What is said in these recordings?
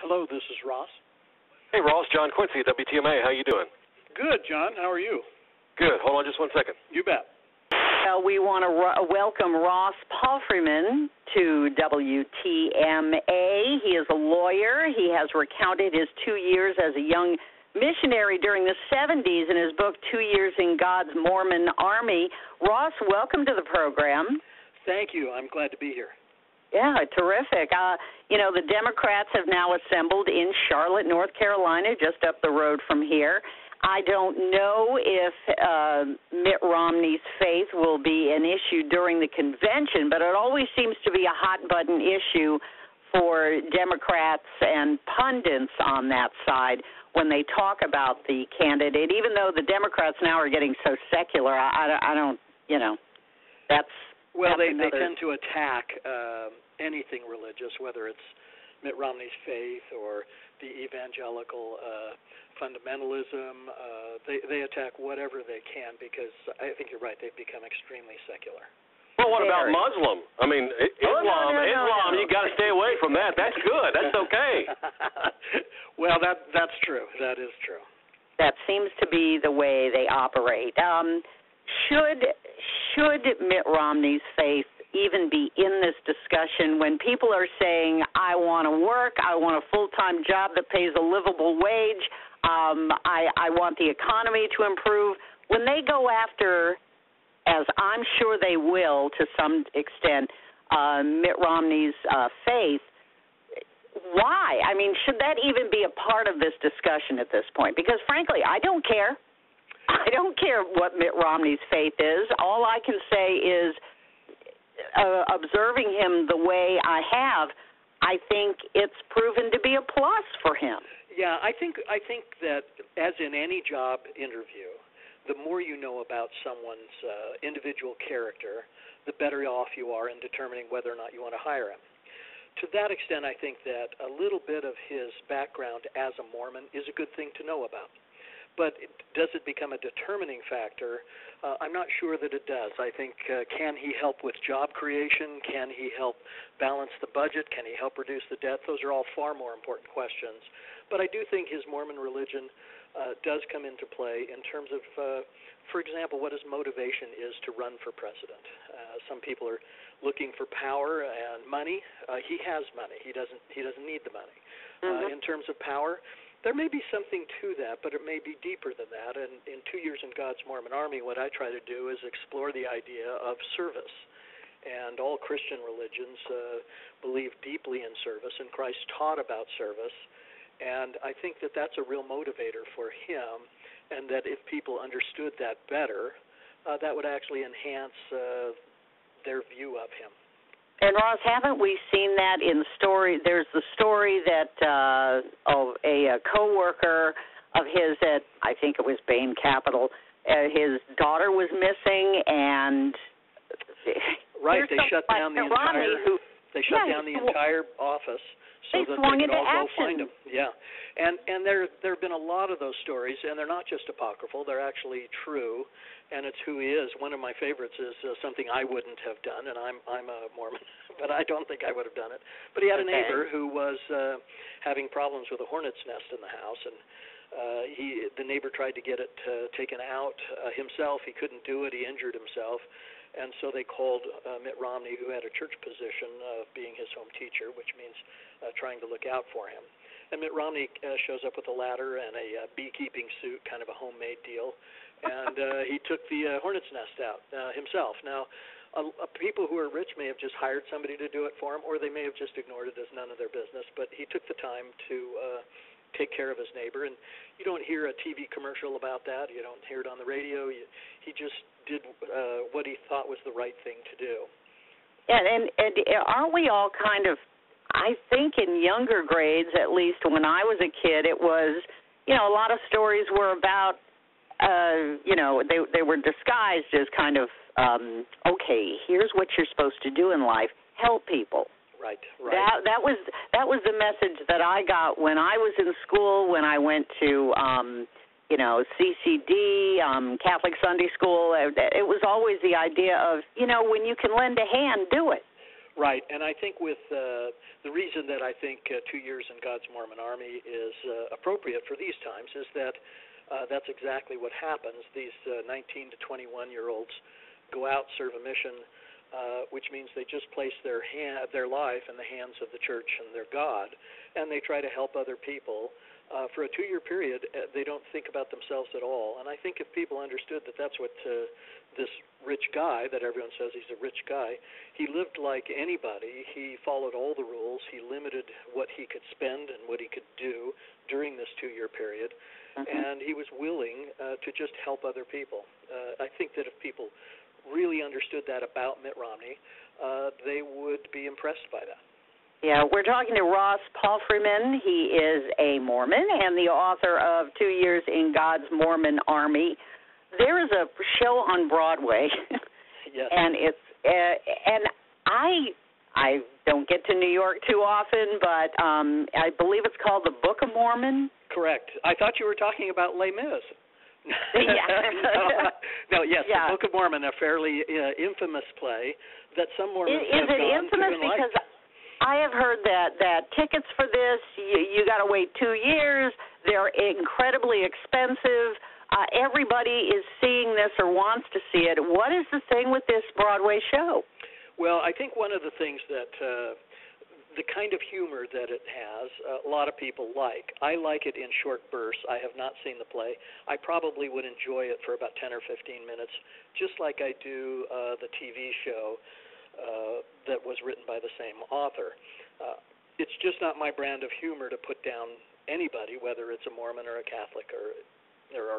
Hello, this is Ross. Hey, Ross, John Quincy, WTMA. How you doing? Good, John. How are you? Good. Hold on just 1 second. You bet. We want to welcome Ross Palfreyman to WTMA. He is a lawyer. He has recounted his 2 years as a young missionary during the 70s in his book, 2 Years in God's Mormon Army. Ross, welcome to the program. Thank you. I'm glad to be here. Yeah, terrific. The Democrats have now assembled in Charlotte, North Carolina, just up the road from here. I don't know if Mitt Romney's faith will be an issue during the convention, but it always seems to be a hot-button issue for Democrats and pundits on that side when they talk about the candidate, even though the Democrats now are getting so secular. I don't, that's... Well, they tend to attack anything religious, whether it's Mitt Romney's faith or the evangelical fundamentalism. They attack whatever they can because I think you're right, they've become extremely secular. Well, what about Muslim? I mean, Islam, you got to stay away from that. That's good. That's okay. Well, that's true. That is true. That seems to be the way they operate. Should Mitt Romney's faith even be in this discussion when people are saying, I want to work, I want a full-time job that pays a livable wage, I want the economy to improve? When they go after, as I'm sure they will to some extent, Mitt Romney's faith, why? I mean, should that even be a part of this discussion at this point? Because, frankly, I don't care. I don't care what Mitt Romney's faith is. All I can say is, observing him the way I have, I think it's proven to be a plus for him. Yeah, I think that as in any job interview, the more you know about someone's individual character, the better off you are in determining whether or not you want to hire him. To that extent, I think that a little bit of his background as a Mormon is a good thing to know about. But does it become a determining factor? I'm not sure that it does. I think, can he help with job creation? Can he help balance the budget? Can he help reduce the debt? Those are all far more important questions. But I do think his Mormon religion does come into play in terms of, for example, what his motivation is to run for president. Some people are looking for power and money. He has money. He doesn't need the money. In terms of power, there may be something to that, but it may be deeper than that. And in 2 years in God's Mormon Army, what I try to do is explore the idea of service. And all Christian religions believe deeply in service, and Christ taught about service. And I think that that's a real motivator for him, and that if people understood that better, that would actually enhance their view of him. And, Ross, haven't we seen that in the story? There's the story that a co-worker of his at, I think it was Bain Capital, his daughter was missing, and right, they shut down the entire office so that they could all go find him. Yeah, and there have been a lot of those stories, and they're not just apocryphal; they're actually true. And it's who he is. One of my favorites is something I wouldn't have done, and I'm a Mormon, but I don't think I would have done it. But he had a neighbor who was having problems with a hornet's nest in the house, and the neighbor tried to get it taken out himself. He couldn't do it. He injured himself. And so they called Mitt Romney, who had a church position of being his home teacher, which means trying to look out for him. And Mitt Romney shows up with a ladder and a beekeeping suit, kind of a homemade deal. And he took the hornet's nest out himself. Now, people who are rich may have just hired somebody to do it for him, or they may have just ignored it as none of their business. But he took the time to take care of his neighbor. And you don't hear a TV commercial about that. You don't hear it on the radio. He just did what he thought was the right thing to do. And aren't we all kind of, I think in younger grades, at least when I was a kid, it was, a lot of stories were about, they were disguised as kind of, okay, here's what you're supposed to do in life, help people. Right. That was the message that I got when I was in school, when I went to, CCD, Catholic Sunday School. It was always the idea of, when you can lend a hand, do it. Right, and I think with the reason that I think 2 years in God's Mormon Army is appropriate for these times is that that's exactly what happens. These 19 to 21-year-olds go out, serve a mission, which means they just place their life in the hands of the church and their God, and they try to help other people. For a 2-year period, they don't think about themselves at all. And I think if people understood that that's what this rich guy, that everyone says he's a rich guy, he lived like anybody. He followed all the rules. He limited what he could spend and what he could do during this 2-year period. And he was willing to just help other people. I think that if people really understood that about Mitt Romney, they would be impressed by that. Yeah, we're talking to Ross Palfreyman. He is a Mormon and the author of 2 Years in God's Mormon Army. There is a show on Broadway, yes. And it's and I don't get to New York too often, but I believe it's called The Book of Mormon. Correct. I thought you were talking about Les Mis. Yeah. No, yes, yeah. The Book of Mormon, a fairly infamous play that some Mormons Is have it gone infamous? to and Because like. I have heard that tickets for this, you got to wait 2 years. They're incredibly expensive. Everybody is seeing this or wants to see it. What is the thing with this Broadway show? Well, I think one of the things that the kind of humor that it has, a lot of people like. I like it in short bursts. I have not seen the play. I probably would enjoy it for about 10 or 15 minutes, just like I do the TV show that was written by the same author. It's just not my brand of humor to put down anybody, whether it's a Mormon or a Catholic or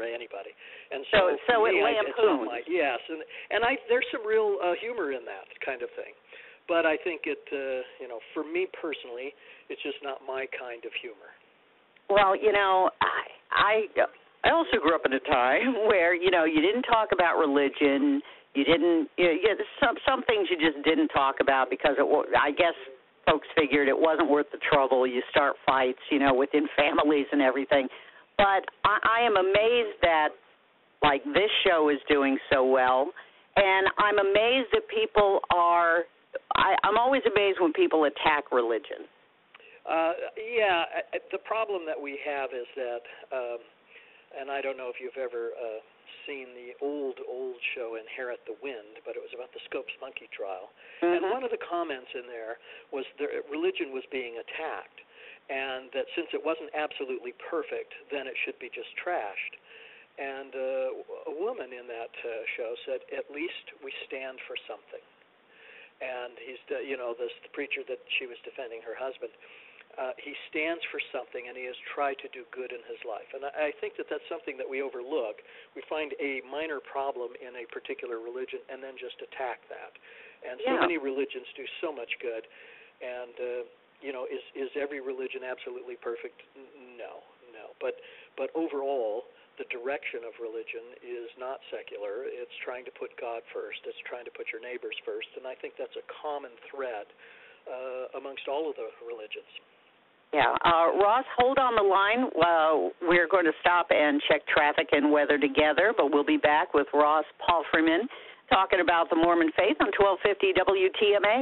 anybody. And so it lampoons. Yes, and there's some real humor in that kind of thing. But I think it, for me personally, it's just not my kind of humor. Well, I also grew up in a time where, you didn't talk about religion. You didn't, some things you just didn't talk about because I guess folks figured it wasn't worth the trouble. You start fights, within families and everything. But I am amazed that, like, this show is doing so well. And I'm amazed that people are, I'm always amazed when people attack religion. The problem that we have is that, and I don't know if you've ever seen the old show Inherit the Wind, but it was about the Scopes monkey trial. And one of the comments in there was that religion was being attacked, and that since it wasn't absolutely perfect, then it should be just trashed. And a woman in that show said, at least we stand for something. And he's, the preacher that she was defending, her husband, he stands for something, and he has tried to do good in his life. And I think that that's something that we overlook. We find a minor problem in a particular religion and then just attack that. And so many religions do so much good. And, is every religion absolutely perfect? No. But overall, the direction of religion is not secular. It's trying to put God first. It's trying to put your neighbors first. And I think that's a common thread amongst all of the religions. Yeah. Ross, hold on the line. We're going to stop and check traffic and weather together, but we'll be back with Ross Palfreyman talking about the Mormon faith on 1250 WTMA.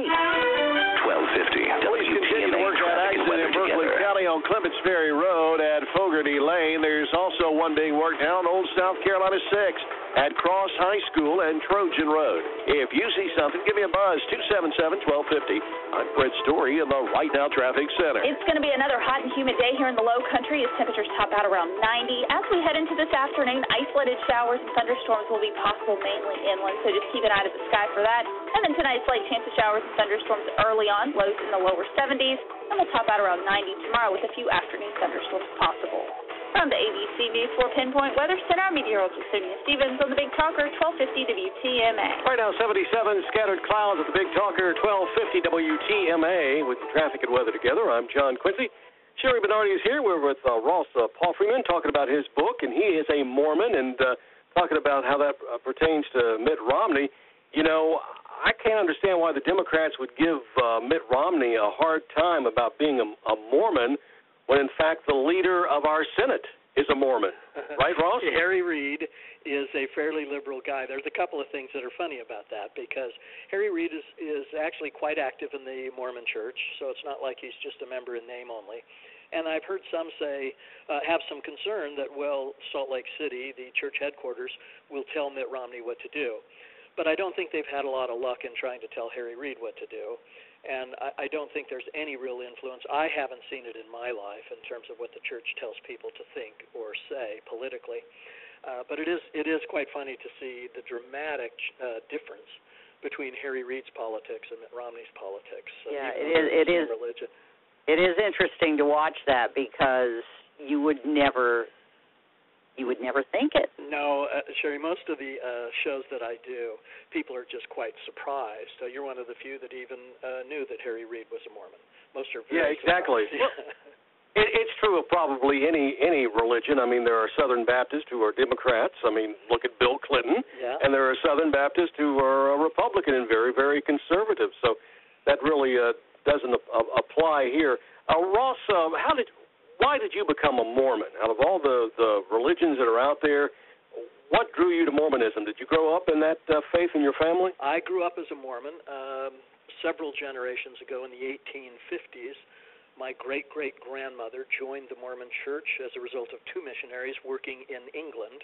1250 WTMA. In Berkeley County on Clements Ferry Road at Fogarty Lane. There's also one being worked down Old South Carolina 6 at Cross High School and Trojan Road. If you see something, give me a buzz, 277-1250. I'm Fred Story in the Right Now Traffic Center. It's going to be another hot and humid day here in the Low Country as temperatures top out around 90. As we head into this afternoon, isolated showers and thunderstorms will be possible mainly inland, so just keep an eye to the sky for that. And then tonight's light chance of showers and thunderstorms early on, lows in the lower 70s, and we'll top out around 90 tomorrow with a few afternoon thunderstorms possible. From the ABC News 4 Pinpoint Weather Center, I'm meteorologist Sonia Stevens on the Big Talker, 1250 WTMA. Right now, 77 scattered clouds at the Big Talker, 1250 WTMA. With the traffic and weather together, I'm John Quincy. Sheree Bernardi is here. We're with Ross Palfreyman talking about his book, and he is a Mormon, and talking about how that pertains to Mitt Romney. I can't understand why the Democrats would give Mitt Romney a hard time about being a Mormon when, in fact, the leader of our Senate is a Mormon. Right, Ross? Harry Reid is a fairly liberal guy. There's a couple of things that are funny about that, because Harry Reid is actually quite active in the Mormon Church, so it's not like he's just a member in name only. And I've heard some say, have some concern that, well, Salt Lake City, the church headquarters, will tell Mitt Romney what to do. But I don't think they've had a lot of luck in trying to tell Harry Reid what to do. And I don't think there's any real influence. I haven't seen it in my life in terms of what the church tells people to think or say politically. But it is quite funny to see the dramatic difference between Harry Reid's politics and Mitt Romney's politics. Yeah, it is. Religion. It is interesting to watch that, because you would never think it. No, Sheree, most of the shows that I do, people are just quite surprised. You're one of the few that even knew that Harry Reid was a Mormon. Most are very exactly. Well, it's true of probably any religion. I mean, there are Southern Baptists who are Democrats. I mean, look at Bill Clinton. Yeah. And there are Southern Baptists who are Republican and very, very conservative. So that really doesn't apply here. Ross, why did you become a Mormon? Out of all the religions that are out there, what drew you to Mormonism? Did you grow up in that faith in your family? I grew up as a Mormon several generations ago in the 1850s. My great-great-grandmother joined the Mormon Church as a result of two missionaries working in England,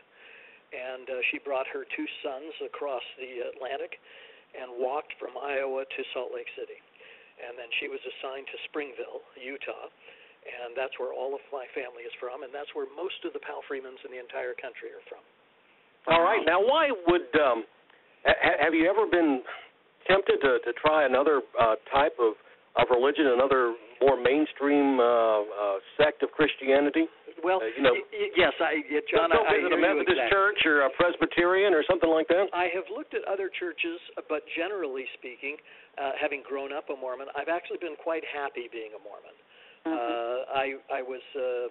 and she brought her two sons across the Atlantic and walked from Iowa to Salt Lake City. And then she was assigned to Springville, Utah, and that's where all of my family is from, and that's where most of the Palfreymans in the entire country are from. All right. Now, why would have you ever been tempted to try another type of religion, another more mainstream sect of Christianity? Well, yes, John, I visit a Methodist church or a Presbyterian or something like that? I have looked at other churches, but generally speaking, having grown up a Mormon, I've actually been quite happy being a Mormon. I was a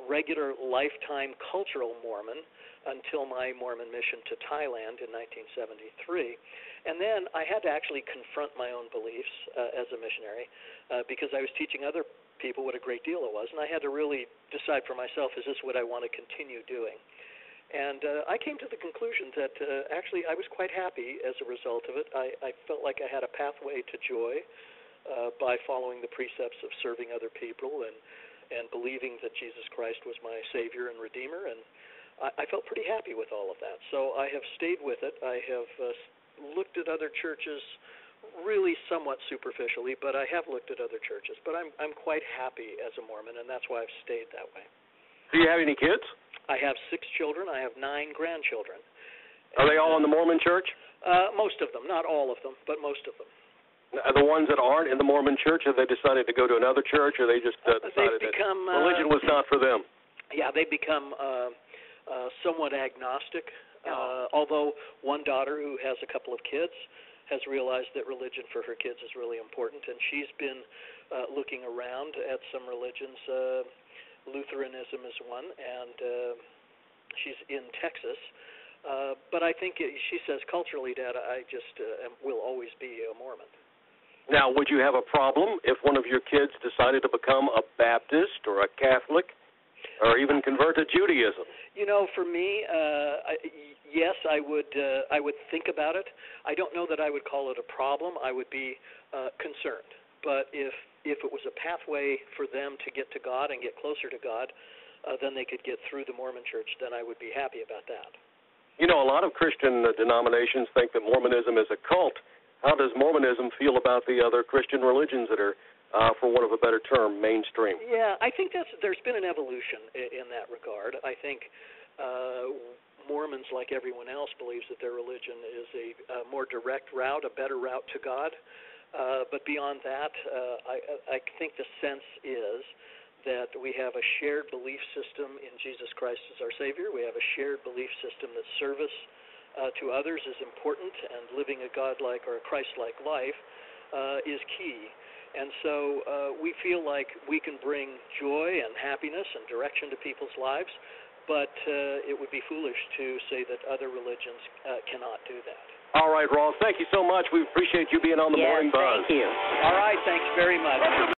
regular lifetime cultural Mormon until my Mormon mission to Thailand in 1973. And then I had to actually confront my own beliefs as a missionary because I was teaching other people what a great deal it was, and I had to really decide for myself, is this what I want to continue doing? And I came to the conclusion that actually I was quite happy as a result of it. I felt like I had a pathway to joy by following the precepts of serving other people and believing that Jesus Christ was my Savior and Redeemer, and I felt pretty happy with all of that. So I have stayed with it. I have looked at other churches really somewhat superficially, but I have looked at other churches. But I'm quite happy as a Mormon, and that's why I've stayed that way. Do you have any kids? I have 6 children. I have 9 grandchildren. Are they all in the Mormon Church? Most of them. Not all of them, but most of them. The ones that aren't in the Mormon Church, have they decided to go to another church, or they just decided that religion was not for them? Yeah, they've become somewhat agnostic, although one daughter who has a couple of kids has realized that religion for her kids is really important, and she's been looking around at some religions. Lutheranism is one, and she's in Texas. But I think she says culturally, Dad, I just will always be a Mormon. Now, would you have a problem if one of your kids decided to become a Baptist or a Catholic or even convert to Judaism? You know, for me, yes, I would think about it. I don't know that I would call it a problem. I would be concerned. But if it was a pathway for them to get to God and get closer to God, then they could get through the Mormon Church, then I would be happy about that. You know, a lot of Christian denominations think that Mormonism is a cult. How does Mormonism feel about the other Christian religions that are, for want of a better term, mainstream? Yeah, I think there's been an evolution in that regard. I think Mormons, like everyone else, believes that their religion is a more direct route, a better route to God. But beyond that, I think the sense is that we have a shared belief system in Jesus Christ as our Savior. We have a shared belief system that service to others is important, and living a godlike or a Christ-like life is key. And so we feel like we can bring joy and happiness and direction to people's lives, but it would be foolish to say that other religions cannot do that. All right, Ross, thank you so much. We appreciate you being on the Morning Buzz. Thank you. All right, thanks very much.